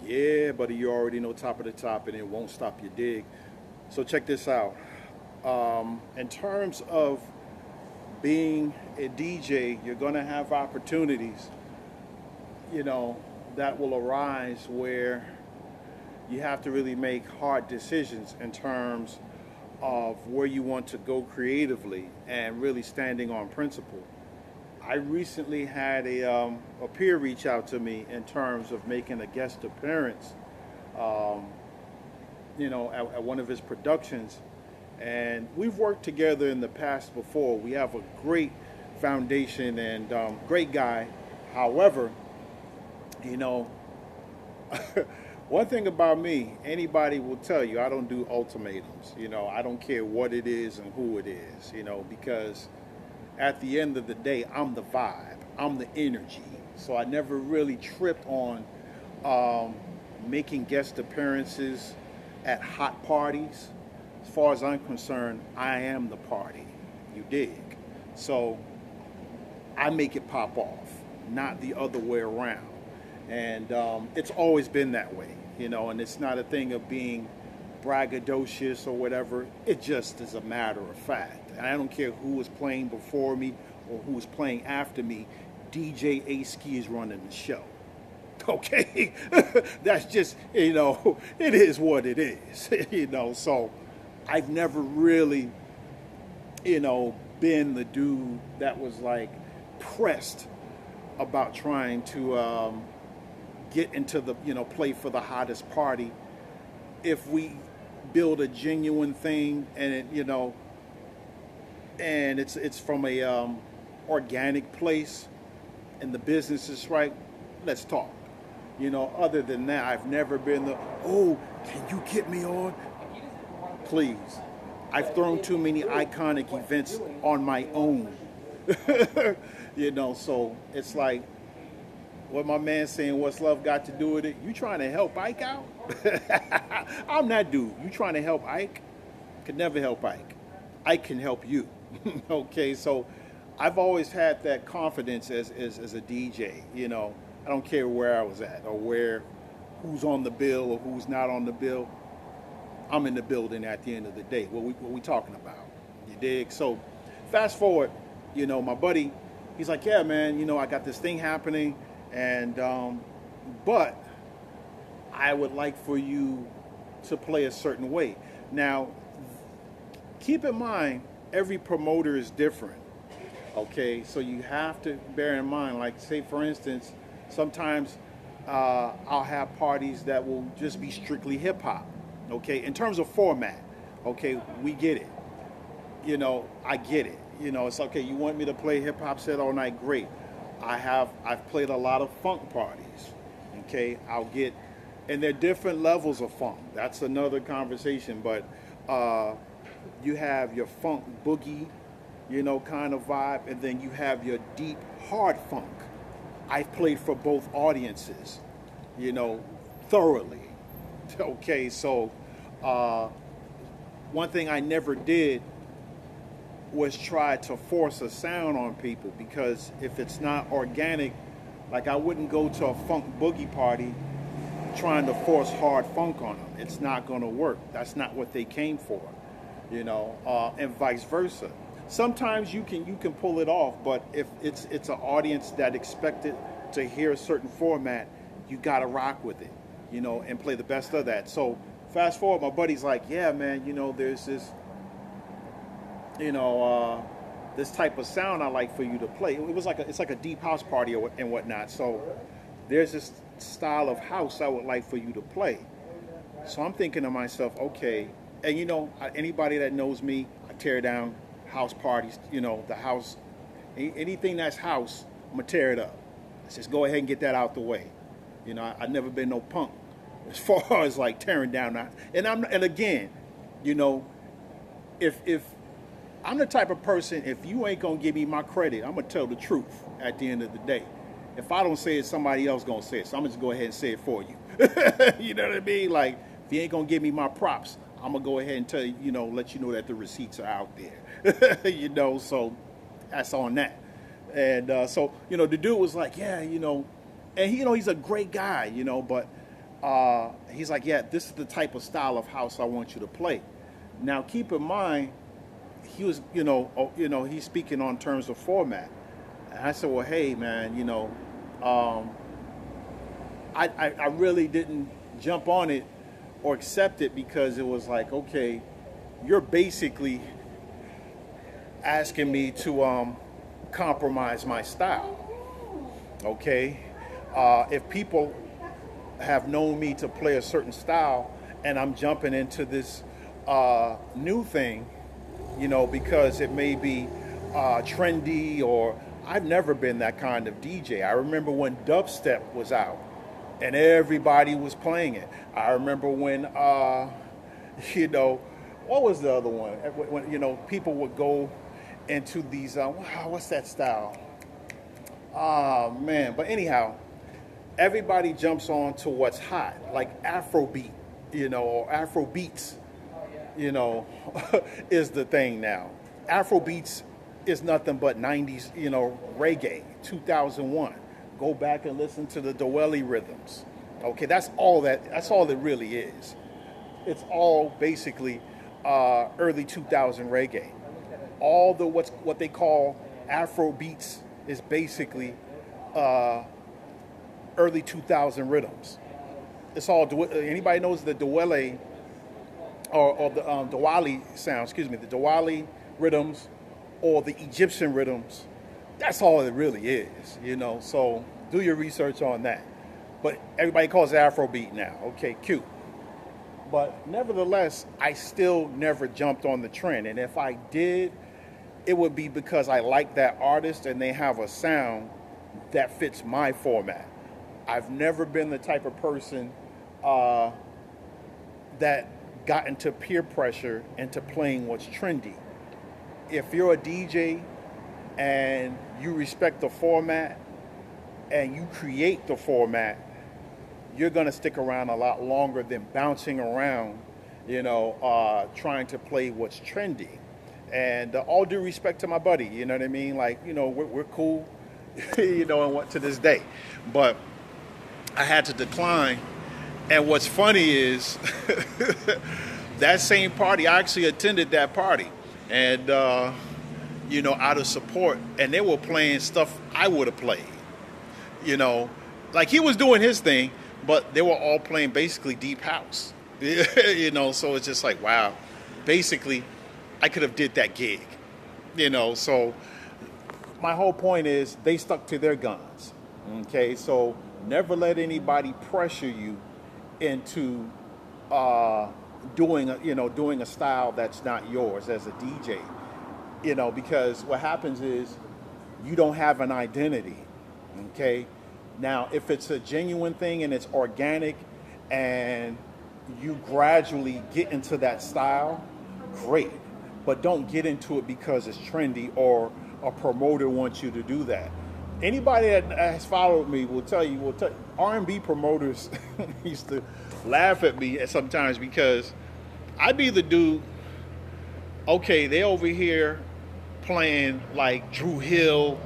Yeah, buddy, you already know top of the top, and it won't stop your dig. So check this out. In terms of being a DJ, you're going to have opportunities, you know, that will arise where you have to really make hard decisions in terms of where you want to go creatively and really standing on principle. I recently had a peer reach out to me in terms of making a guest appearance, um, at one of his productions. And we've worked together in the past before. We have a great foundation and great guy. However, you know, one thing about me, anybody will tell you, I don't do ultimatums. I don't care what it is and who it is, because at the end of the day, I'm the vibe, I'm the energy. So I never really tripped on um, making guest appearances at hot parties. As far as I'm concerned, I am the party. You dig? So I make it pop off, not the other way around. And it's always been that way, and it's not a thing of being braggadocious or whatever. It just is a matter of fact. And I don't care who was playing before me or who was playing after me. DJ A-Ski is running the show. Okay? That's just, it is what it is. So I've never really, been the dude that was like pressed about trying to get into the, play for the hottest party. If we build a genuine thing and and it's from a organic place and the business is right, let's talk. Other than that, I've never been oh, can you get me on? Please. I've thrown too many iconic events on my own. So it's like what my man saying, what's love got to do with it? You trying to help Ike out? I'm that dude. You trying to help Ike? Could never help Ike. Ike can help you. Okay, so I've always had that confidence as a DJ. I don't care where I was at or who's on the bill or who's not on the bill. I'm in the building at the end of the day. What we talking about? You dig? So fast forward, my buddy, he's like, yeah, man, I got this thing happening, and but I would like for you to play a certain way. Now, keep in mind, every promoter is different. Okay, so you have to bear in mind, like, say, for instance, sometimes I'll have parties that will just be strictly hip hop. Okay, in terms of format, okay, we get it. I get it. It's okay. You want me to play hip hop set all night? Great. I've played a lot of funk parties. Okay, and there are different levels of funk. That's another conversation. But you have your funk boogie, kind of vibe, and then you have your deep hard funk. I've played for both audiences, thoroughly. Okay, so one thing I never did was try to force a sound on people, because if it's not organic, like I wouldn't go to a funk boogie party trying to force hard funk on them. It's not going to work. That's not what they came for, and vice versa. Sometimes you can pull it off, but if it's an audience that expected to hear a certain format, you got to rock with it, and play the best of that. So fast forward, my buddy's like, yeah, man, there's this, this type of sound I like for you to play. It's like a deep house party and whatnot. So there's this style of house I would like for you to play. So I'm thinking to myself, okay, and anybody that knows me, I tear down house parties, the house, anything that's house, I'm gonna tear it up. Let's just go ahead and get that out the way. I've never been no punk as far as like tearing down. And again, if I'm the type of person, if you ain't gonna give me my credit, I'm gonna tell the truth at the end of the day. If I don't say it, somebody else gonna say it. So I'm just gonna go ahead and say it for you. You know what I mean? Like, if you ain't gonna give me my props, I'm gonna go ahead and tell you, let you know that the receipts are out there. So that's on that. And so the dude was like, yeah, and he's a great guy, but he's like, yeah, this is the type of style of house I want you to play. Now, keep in mind, he was, he's speaking on terms of format. And I said, well, hey, man, I really didn't jump on it or accept it because it was like, okay, you're basically asking me to compromise my style. Okay, if people have known me to play a certain style and I'm jumping into this new thing, because it may be trendy, or I've never been that kind of DJ. I remember when dubstep was out and everybody was playing it. I remember when, what was the other one? When, people would go into these, what's that style? Man. But anyhow, everybody jumps on to what's hot, like Afrobeat, or Afro beats, is the thing now. Afrobeats is nothing but 90s, reggae, 2001. Go back and listen to the Dwelly rhythms. Okay, that's all it really is. It's all basically early 2000 reggae. All the what they call Afro beats is basically early 2000 rhythms. It's all, anybody knows the Dwelly or the Diwali sound, the Diwali rhythms or the Egyptian rhythms. That's all it really is, so do your research on that. But everybody calls it Afrobeat now. Okay, cute. But nevertheless, I still never jumped on the trend. And if I did, it would be because I like that artist and they have a sound that fits my format. I've never been the type of person that got into peer pressure into playing what's trendy. If you're a DJ and you respect the format and you create the format, you're going to stick around a lot longer than bouncing around, trying to play what's trendy. And all due respect to my buddy, you know what I mean? Like, we're cool, and what to this day. But I had to decline. And what's funny is that same party, I actually attended that party. And, out of support. And they were playing stuff I would have played. Like he was doing his thing, but they were all playing basically deep house. So it's just like, wow. Basically, I could have did that gig. So my whole point is they stuck to their guns. Okay, so never let anybody pressure you into doing a style that's not yours as a DJ. Because what happens is you don't have an identity. Okay, now if it's a genuine thing and it's organic and you gradually get into that style, great. But don't get into it because it's trendy or a promoter wants you to do that. Anybody that has followed me will tell you, R&B promoters used to laugh at me sometimes because I'd be the dude, okay, they over here playing like Dru Hill,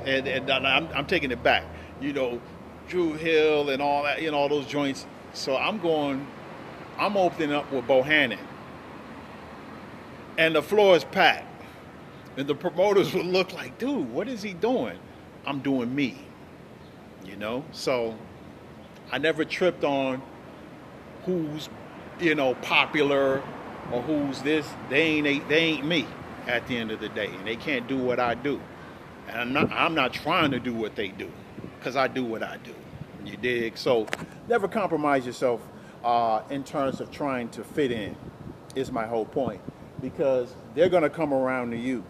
and I'm taking it back, Dru Hill and all that, all those joints. So I'm opening up with Bohannon. And the floor is packed. And the promoters would look like, dude, what is he doing? I'm doing me, So I never tripped on who's, popular or who's this. They ain't me at the end of the day. And they can't do what I do. And I'm not trying to do what they do because I do what I do. You dig? So never compromise yourself in terms of trying to fit in is my whole point. Because they're going to come around to you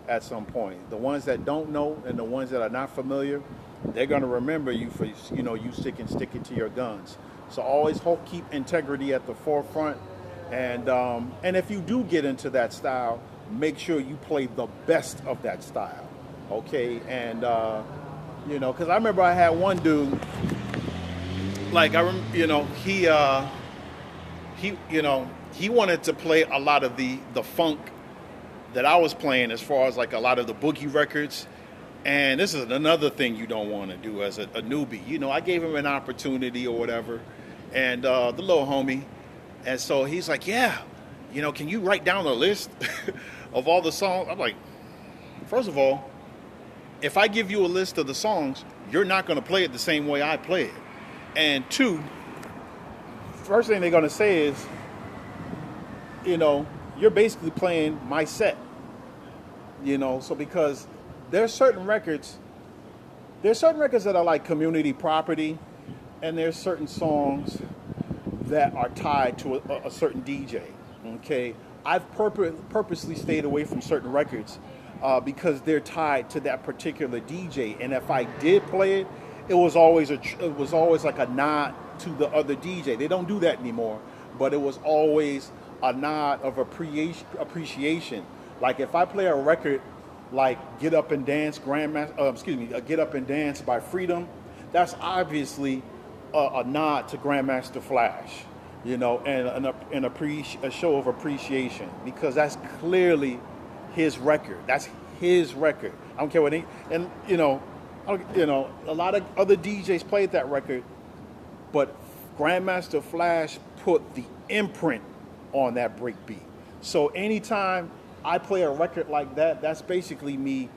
at some point. The ones that don't know and the ones that are not familiar, they're going to remember you for, you sticking to your guns. So always keep integrity at the forefront. And if you do get into that style, make sure you play the best of that style. Okay. And, because I remember I had one dude, like, he wanted to play a lot of the funk that I was playing as far as like a lot of the boogie records. And this is another thing you don't want to do as a newbie. I gave him an opportunity or whatever. and the little homie. And so he's like, yeah, can you write down a list of all the songs? I'm like, first of all, if I give you a list of the songs, you're not going to play it the same way I play it. And two, first thing they're going to say is, you're basically playing my set. So because there's certain records that are like community property, and there's certain songs that are tied to a certain DJ. Okay, I've purposely stayed away from certain records because they're tied to that particular DJ, and if I did play it, it was always like a nod to the other DJ. They don't do that anymore, but it was always a nod of appreciation. Like if I play a record like "Get Up and Dance" "Get Up and Dance" by Freedom, that's obviously a nod to Grandmaster Flash, and a show of appreciation, because that's clearly his record. That's his record. I don't care what a lot of other DJs played that record, but Grandmaster Flash put the imprint on that breakbeat. So anytime I play a record like that, that's basically me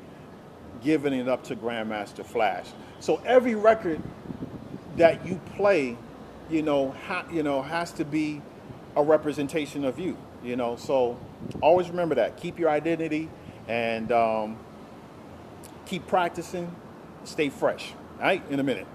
giving it up to Grandmaster Flash. So every record that you play, has to be a representation of you. So always remember that. Keep your identity and keep practicing. Stay fresh. All right, in a minute.